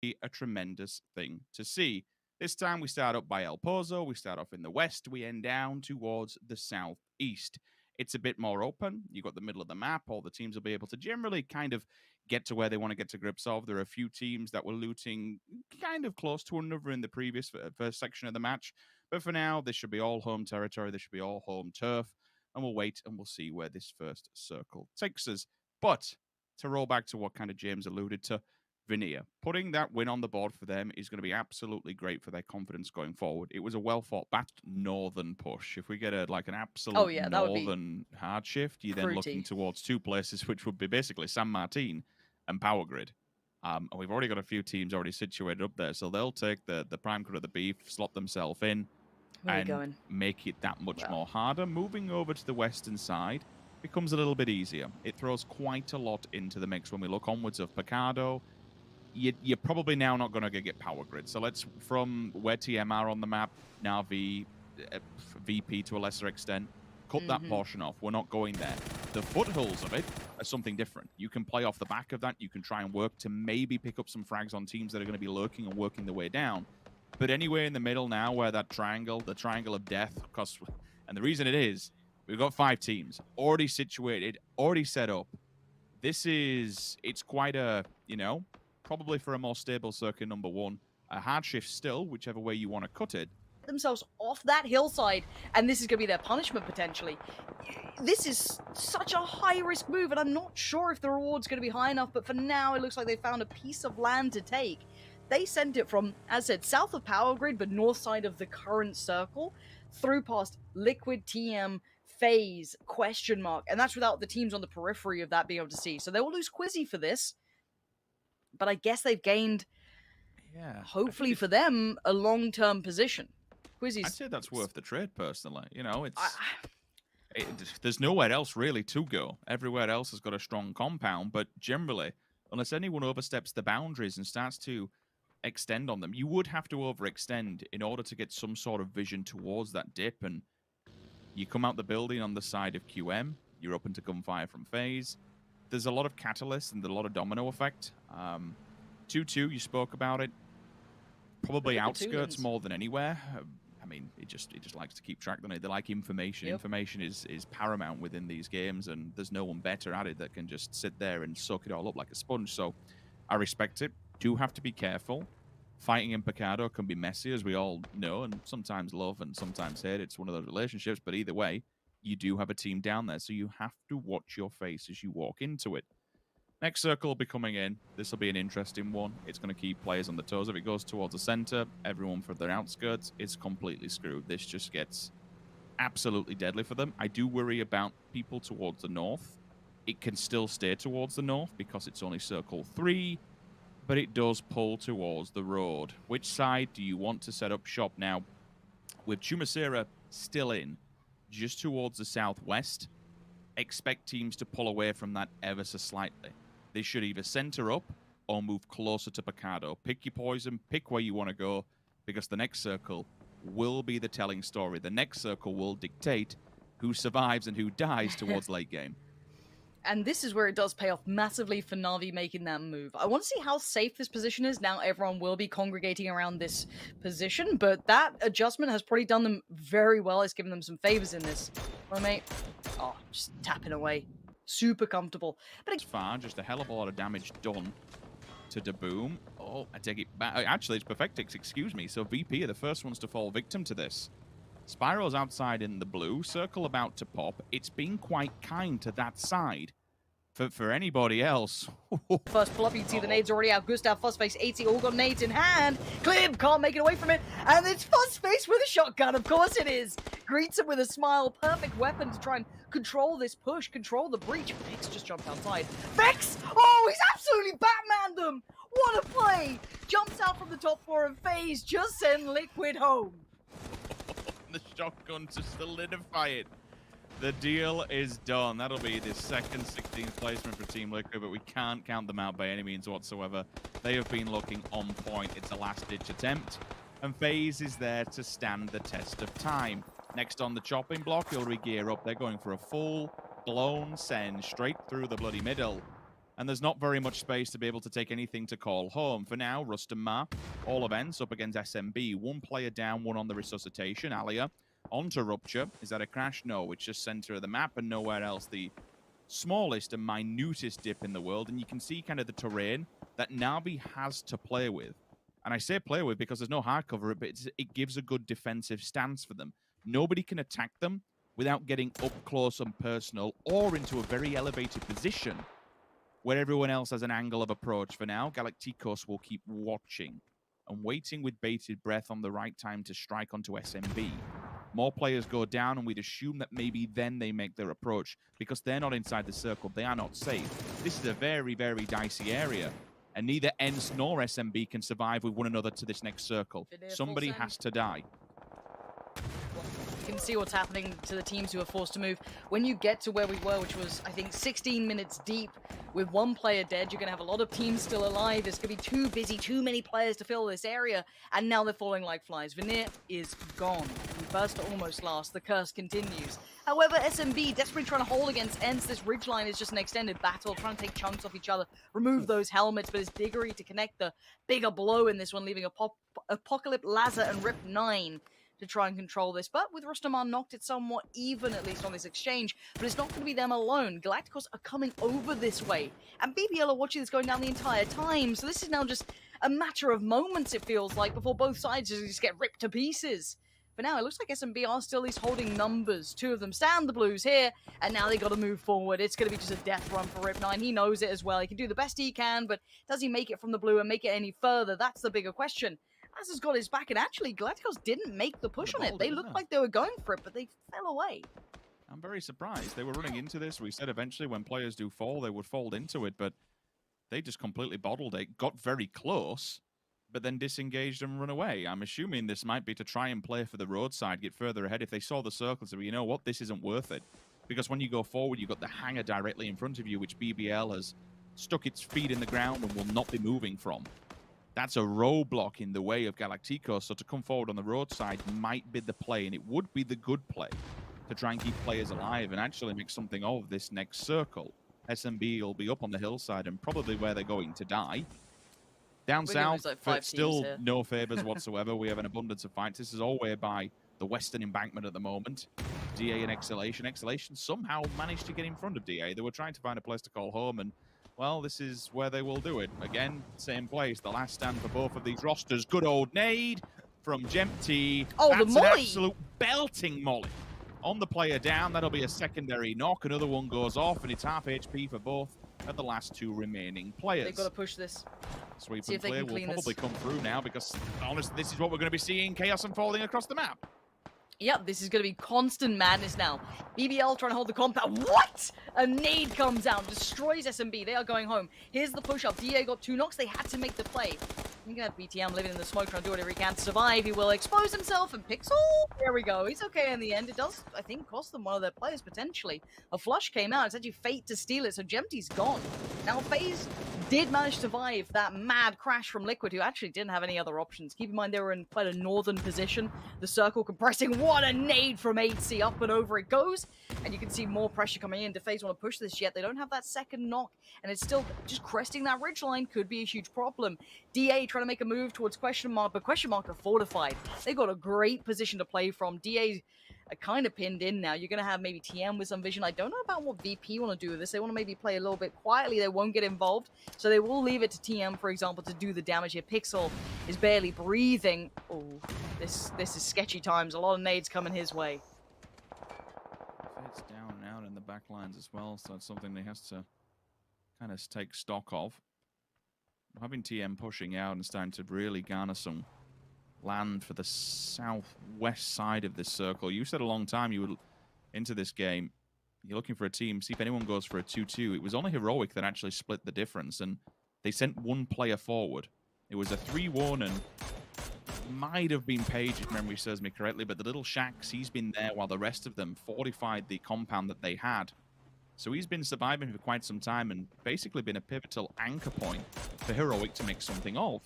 a tremendous thing to see. This time we start up by El Pozo, we start off in the west, we end down towards the southeast. It's a bit more open. You've got the middle of the map. All the teams will be able to generally kind of get to where they want to get to grips of. There are a few teams that were looting kind of close to another in the previous first section of the match. But for now, this should be all home territory. This should be all home turf. And we'll wait and we'll see where this first circle takes us. But to roll back to what kind of James alluded to, Vanir, putting that win on the board for them is going to be absolutely great for their confidence going forward. It was a well-fought northern push. If we get an absolute northern hard shift, you're then looking towards two places, which would be basically San Martin and Power Grid. And we've already got a few teams already situated up there, so they'll take the prime cut of the beef, slot themselves in, and make it that much more harder. Moving over to the western side becomes a little bit easier. It throws quite a lot into the mix when we look onwards of Picado. You're probably now not going to get Power Grid. So let's, from where TM are on the map, now VP to a lesser extent, cut that portion off. We're not going there. The foothills of it are something different. You can play off the back of that. You can try and work to maybe pick up some frags on teams that are going to be lurking and working their way down. But anywhere in the middle now where that triangle, the triangle of death, and the reason it is, we've got 5 teams already situated, already set up. It's quite a, probably for a more stable circuit number 1. A hard shift still, whichever way you want to cut it. Themselves off that hillside, and this is going to be their punishment potentially. This is such a high-risk move, and I'm not sure if the reward's going to be high enough, but for now it looks like they found a piece of land to take. They sent it from, as I said, south of Power Grid, but north side of the current circle, through past Liquid, TM, FaZe, Mark, and that's without the teams on the periphery of that being able to see. So they will lose Qwizzy for this, but I guess they've gained, hopefully for them, a long-term position. Qwizzy's... I'd say that's worth the trade, personally. There's nowhere else really to go. Everywhere else has got a strong compound, but generally, unless anyone oversteps the boundaries and starts to extend on them, you would have to overextend in order to get some sort of vision towards that dip. And you come out the building on the side of QM, you're open to gunfire from FaZe. There's a lot of catalyst and a lot of domino effect. 2-2, you spoke about it. Probably outskirts more than anywhere. I mean, it just likes to keep track, doesn't it? They like information. Yep. Information is paramount within these games, and there's no one better at it that can just sit there and soak it all up like a sponge. So I respect it. Do have to be careful. Fighting in Picado can be messy, as we all know, and sometimes love and sometimes hate. It's one of those relationships, but either way, you do have a team down there, so you have to watch your face as you walk into it. Next circle will be coming in. This will be an interesting one. It's going to keep players on the toes. If it goes towards the center, everyone for their outskirts, it's completely screwed. This just gets absolutely deadly for them. I do worry about people towards the north. It can still stay towards the north because it's only circle 3, but it does pull towards the road. Which side do you want to set up shop now? With Chumacera still in, just towards the southwest, expect teams to pull away from that ever so slightly. They should either center up or move closer to Picado. Pick your poison, pick where you want to go, because the next circle will be the telling story. The next circle will dictate who survives and who dies towards late game. And this is where it does pay off massively for Na'Vi making that move. I want to see how safe this position is. Now everyone will be congregating around this position, but that adjustment has probably done them very well. It's given them some favors in this. Well, mate, just tapping away. Super comfortable. But it's far, just a hell of a lot of damage done to Daboom. Oh, I take it back. Actually, it's Perfectix, excuse me. So VP are the first ones to fall victim to this. Spyro's outside in the blue, circle about to pop. It's been quite kind to that side. For anybody else. First pull up, you can see the nades already out. Gustav, Fuzzface, Aitzy all got nades in hand. Clib can't make it away from it. And it's Fuzzface with a shotgun, of course it is. Greets him with a smile. Perfect weapon to try and control this push, control the breach. Vex just jumped outside. Vex! Oh, he's absolutely Batmaned them! What a play! Jumps out from the top floor and FaZe just send Liquid home. The shotgun to solidify it. The deal is done. That'll be the second 16th placement for Team Liquid, but we can't count them out by any means whatsoever. They have been looking on point. It's a last-ditch attempt, and FaZe is there to stand the test of time. Next on the chopping block, he'll re-gear up. They're going for a full-blown send straight through the bloody middle. and there's not very much space to be able to take anything to call home. For now, Rustanmar, all of ENCE up against SMB. One player down, one on the resuscitation. Alya onto Rupture. Is that a crash? No, it's just center of the map and nowhere else. The smallest and minutest dip in the world, and you can see kind of the terrain that Na'Vi has to play with. And I say play with because there's no hard cover, but it gives a good defensive stance for them. Nobody can attack them without getting up close and personal or into a very elevated position where everyone else has an angle of approach. For now, Galacticos will keep watching and waiting with bated breath on the right time to strike onto SMB. More players go down, and we'd assume that maybe then they make their approach because they're not inside the circle. They are not safe. This is a very, very dicey area, and neither ENCE nor SMB can survive with one another to this next circle. Somebody has to die. You can see what's happening to the teams who are forced to move. When you get to where we were, which was, I think, 16 minutes deep, with one player dead, you're going to have a lot of teams still alive. It's going to be too busy, too many players to fill this area, and now they're falling like flies. Vanir is gone. We burst to almost last. The curse continues. However, SMB desperately trying to hold against ENCE. This ridgeline is just an extended battle, trying to take chunks off each other, remove those helmets, but it's Diggory to connect the bigger blow in this one, leaving Apocalypse, Lazar, and Rip9 to try and control this. But with Rustanmar knocked it somewhat even, at least on this exchange. But it's not going to be them alone. Galacticos are coming over this way, and BBL are watching this going down the entire time. So this is now just a matter of moments, it feels like, before both sides just get ripped to pieces. For now, it looks like SMB are still at least holding numbers. Two of them stand the blues here, and now they got to move forward. It's going to be just a death run for Rip9. He knows it as well. He can do the best he can, but does he make it from the blue and make it any further? That's the bigger question. Az has got his back, and actually, Galacticos didn't make the push on it. They looked like they were going for it, but they fell away. I'm very surprised. They were running into this. We said eventually when players do fall, they would fold into it, but they just completely bottled it. Got very close, but then disengaged and run away. I'm assuming this might be to try and play for the roadside, get further ahead. If they saw the circle, so you know what, this isn't worth it. Because when you go forward, you've got the hangar directly in front of you, which BBL has stuck its feet in the ground and will not be moving from. That's a roadblock in the way of Galacticos, so to come forward on the roadside might be the play, and it would be the good play to try and keep players alive and actually make something of this next circle. SMB will be up on the hillside and probably where they're going to die. Down south, like still no favors whatsoever. We have an abundance of fights. This is all way by the western embankment at the moment. DA and Exhalation. Exhalation somehow managed to get in front of DA. They were trying to find a place to call home, and well, this is where they will do it. Again, same place. The last stand for both of these rosters. Good old nade from Jembty. Oh, that's the molly! An absolute belting molly. On the player down, that'll be a secondary knock. Another one goes off, and it's half HP for both of the last two remaining players. They've got to push this. Sweep and clear will probably come through now, because honestly, this is what we're going to be seeing. Chaos unfolding across the map. Yep, this is going to be constant madness now. BBL trying to hold the compound. What? A nade comes out, destroys SMB. They are going home. Here's the push-up. DA got 2 knocks. They had to make the play. You can have BTM living in the smoke, trying to do whatever he can to survive. He will expose himself, and PiXeL, there we go. He's okay in the end. It does, I think, cost them one of their players, potentially. A flush came out. It's actually fate to steal it, so Jembty's gone. Now, FaZe did manage to survive that mad crash from Liquid, who actually didn't have any other options. Keep in mind, they were in quite a northern position. The circle compressing. What a nade from Aitzy. Up and over it goes. And you can see more pressure coming in. Do FaZe want to push this yet? They don't have that second knock, and it's still just cresting that ridgeline. Could be a huge problem. DA trying to make a move towards Question Mark, but Question Mark are fortified. They've got a great position to play from. DA are kind of pinned in now. You're going to have maybe TM with some vision. I don't know about what VP want to do with this. They want to maybe play a little bit quietly. They won't get involved, so they will leave it to TM, for example, to do the damage here. PiXeL is barely breathing. Oh, this is sketchy times. A lot of nades coming his way. It's down and out in the back lines as well, so it's something they has to kind of take stock of. Having TM pushing out and starting to really garner some land for the southwest side of this circle. You said a long time you were into this game. You're looking for a team, see if anyone goes for a 2-2. It was only Heroic that actually split the difference, and they sent one player forward. It was a 3-1, and might have been Page, if memory serves me correctly, but the little Shax, he's been there while the rest of them fortified the compound that they had. So he's been surviving for quite some time and basically been a pivotal anchor point for Heroic to make something of.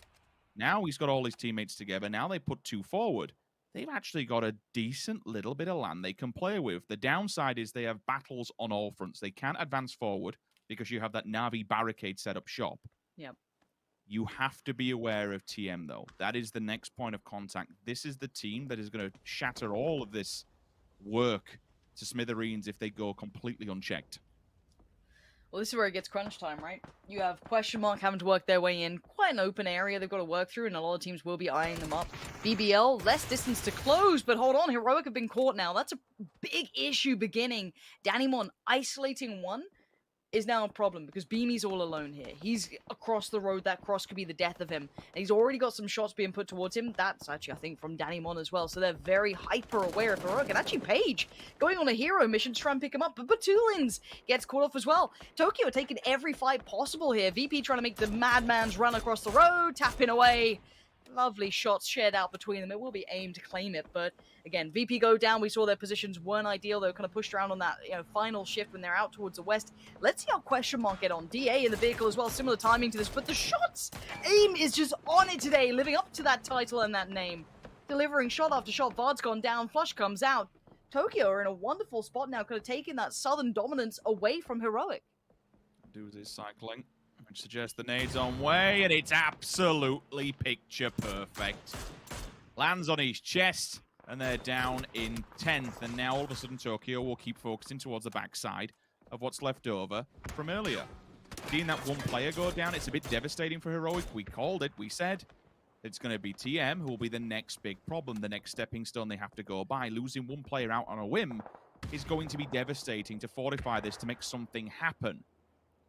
Now he's got all his teammates together. Now they put 2 forward. They've actually got a decent little bit of land they can play with. The downside is they have battles on all fronts. They can't advance forward because you have that Na'Vi barricade set up shop. Yep. You have to be aware of TM, though. That is the next point of contact. This is the team that is going to shatter all of this work to smithereens if they go completely unchecked. Well, this is where it gets crunch time, right? You have Question having to work their way in. Quite an open area they've got to work through, and a lot of teams will be eyeing them up. BBL, less distance to close, but hold on, Heroic have been caught now. That's a big issue beginning. Dannymon isolating one is now a problem because Beamy's all alone here. He's across the road. That cross could be the death of him. And he's already got some shots being put towards him. That's actually, I think, from Dannymon as well. So they're very hyper aware of Heroic. And actually, Paige going on a hero mission to try and pick him up. But BatulinS gets caught off as well. Tokyo taking every fight possible here. VP trying to make the madman's run across the road, tapping away. Lovely shots shared out between them. It will be aimed to claim it, but again, VP go down. We saw their positions weren't ideal. They were kind of pushed around on that final shift when they're out towards the west. Let's see how Question get on. DA in the vehicle as well. Similar timing to this, but the shots! AIM is just on it today, living up to that title and that name. Delivering shot after shot. Vard's gone down. Flush comes out. Tokyo are in a wonderful spot now, kind of taking that southern dominance away from Heroic. Do this cycling. Which suggests the nade's on way, and it's absolutely picture perfect. Lands on his chest, and they're down in 10th. And now all of a sudden Tokyo will keep focusing towards the backside of what's left over from earlier. Seeing that one player go down, it's a bit devastating for Heroic. We called it. We said it's going to be TM who will be the next big problem, the next stepping stone they have to go by. Losing one player out on a whim is going to be devastating to fortify this, to make something happen.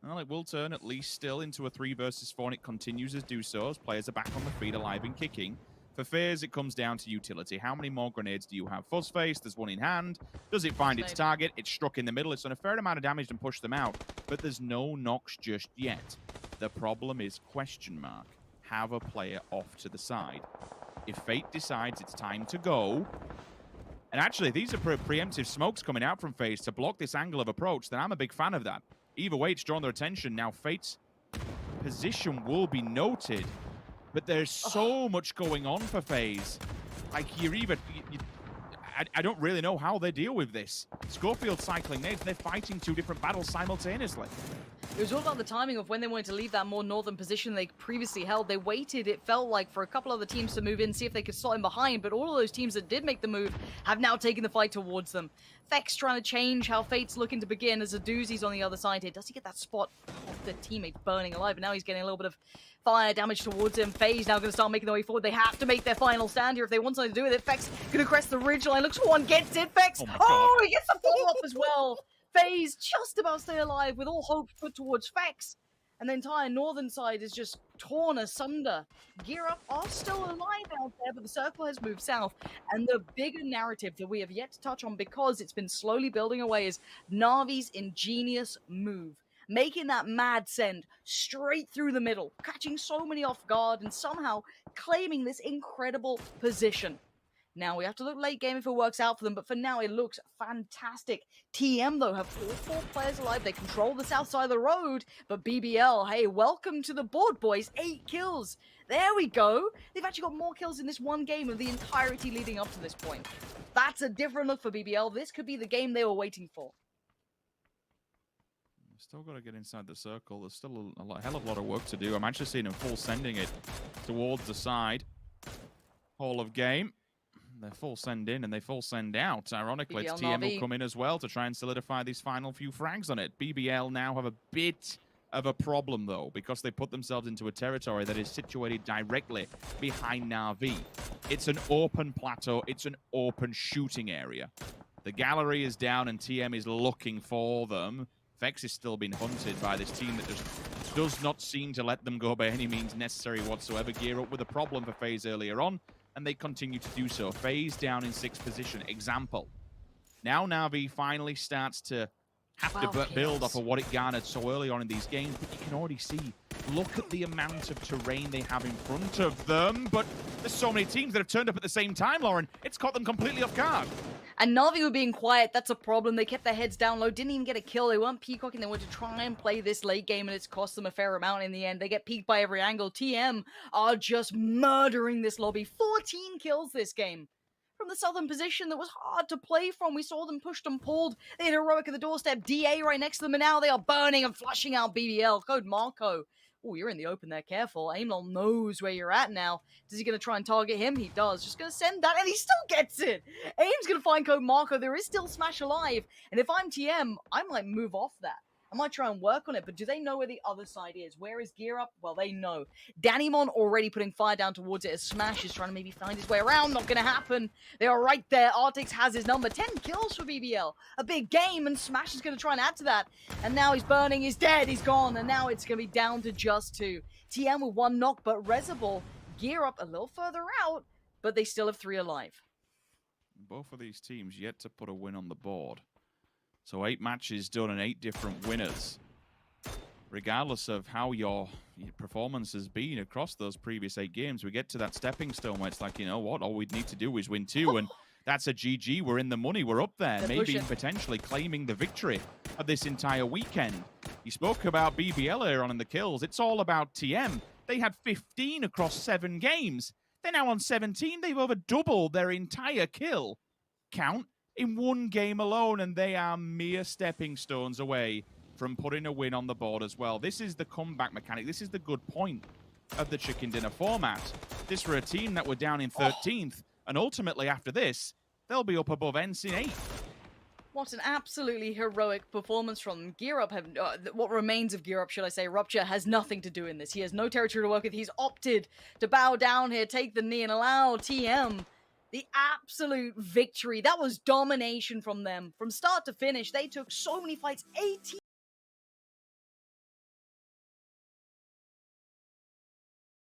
Well, it will turn at least still into a 3 versus 4, and it continues as do so as players are back on the feet, alive and kicking. For FaZe, it comes down to utility. How many more grenades do you have? Fuzzface, there's one in hand. Does it find its target? It's struck in the middle. It's done a fair amount of damage and pushed them out, but there's no knocks just yet. The problem is Question. Have a player off to the side. If Fate decides it's time to go, and actually these are preemptive smokes coming out from FaZe to block this angle of approach, then I'm a big fan of that. Either way, it's drawn their attention. Now, Fate's position will be noted, but there's so much going on for FaZe. Like, I don't really know how they deal with this. Schofield cycling nades, they're fighting 2 different battles simultaneously. It was all about the timing of when they wanted to leave that more northern position they previously held. They waited, it felt like, for a couple other teams to move in, see if they could slot in behind, but all of those teams that did make the move have now taken the fight towards them. Fex trying to change how Fate's looking to begin as a doozy's on the other side here. Does he get that spot off the teammate burning alive? And now he's getting a little bit of fire damage towards him. FaZe now going to start making their way forward. They have to make their final stand here if they want something to do with it. Fex going to crest the ridgeline. Looks for one, gets it. Fex. Oh, he gets the fall off as well. FaZe just about stay alive with all hope put towards Fex. And the entire northern side is just torn asunder. Gear Up are still alive out there, but the circle has moved south. And the bigger narrative that we have yet to touch on, because it's been slowly building away, is Na'Vi's ingenious move. Making that mad send straight through the middle, catching so many off guard, and somehow claiming this incredible position. Now, we have to look late game if it works out for them, but for now, it looks fantastic. TM, though, have all 4 players alive. They control the south side of the road, but BBL, hey, welcome to the board, boys. 8 kills. There we go. They've actually got more kills in this one game of the entirety leading up to this point. That's a different look for BBL. This could be the game they were waiting for. Still got to get inside the circle. There's still a hell of a lot of work to do. I'm actually seeing them full sending it towards the side. Whole of game. They full send in and they full send out. Ironically, it's TM will come in as well to try and solidify these final few frags on it. BBL now have a bit of a problem, though, because they put themselves into a territory that is situated directly behind Na'Vi. It's an open plateau. It's an open shooting area. The gallery is down and TM is looking for them. Vex is still being hunted by this team that just does not seem to let them go by any means necessary whatsoever. Gear Up with a problem for FaZe earlier on, and they continue to do so. FaZe down in 6th position. Example. Now Na'Vi finally starts to have to build off of what it garnered so early on in these games, but you can already see, look at the amount of terrain they have in front of them, but there's so many teams that have turned up at the same time, Lauren. It's caught them completely off guard. And Na'Vi were being quiet, that's a problem. They kept their heads down low, didn't even get a kill. They weren't peacocking, they wanted to try and play this late game, and it's cost them a fair amount in the end. They get peaked by every angle. TM are just murdering this lobby. 14 kills this game. From from the southern position that was hard to play from. We saw them pushed and pulled. They had Heroic at the doorstep, DA right next to them, and now they are burning and flushing out BBL. CodeMarco. Oh, you're in the open there, careful. Aimlol knows where you're at now. Is he going to try and target him? He does. Just going to send that, and he still gets it. Aim's going to find CodeMarco. There is still Smash alive, and if I'm TM, I might move off that. I might try and work on it, but do they know where the other side is? Where is Gear Up? Well, they know. Dannymon already putting fire down towards it as Smash is trying to maybe find his way around. Not going to happen. They are right there. Artix has his number. 10 kills for BBL. A big game, and Smash is going to try and add to that. And now he's burning. He's dead. He's gone. And now it's going to be down to just 2. TM with 1 knock, but Rezable, Gear Up a little further out, but they still have 3 alive. Both of these teams yet to put a win on the board. So 8 matches done and 8 different winners. Regardless of how your performance has been across those previous 8 games, we get to that stepping stone where it's like, you know what, all we need to do is win 2, and that's a GG. We're in the money. We're up there, maybe potentially claiming the victory of this entire weekend. You spoke about BBL earlier on in the kills. It's all about TM. They had 15 across 7 games. They're now on 17. They've over doubled their entire kill count in 1 game alone, and they are mere stepping stones away from putting a win on the board as well. This is the comeback mechanic. This is the good point of the chicken dinner format. This for a team that were down in 13th, and ultimately after this, they'll be up above ENCE in 8th. What an absolutely heroic performance from them. Gear Up, what remains of Gear Up, should I say, Rupture has nothing to do in this. He has no territory to work with. He's opted to bow down here, take the knee, and allow TM the absolute victory. That was domination from them. From start to finish, they took so many fights, 18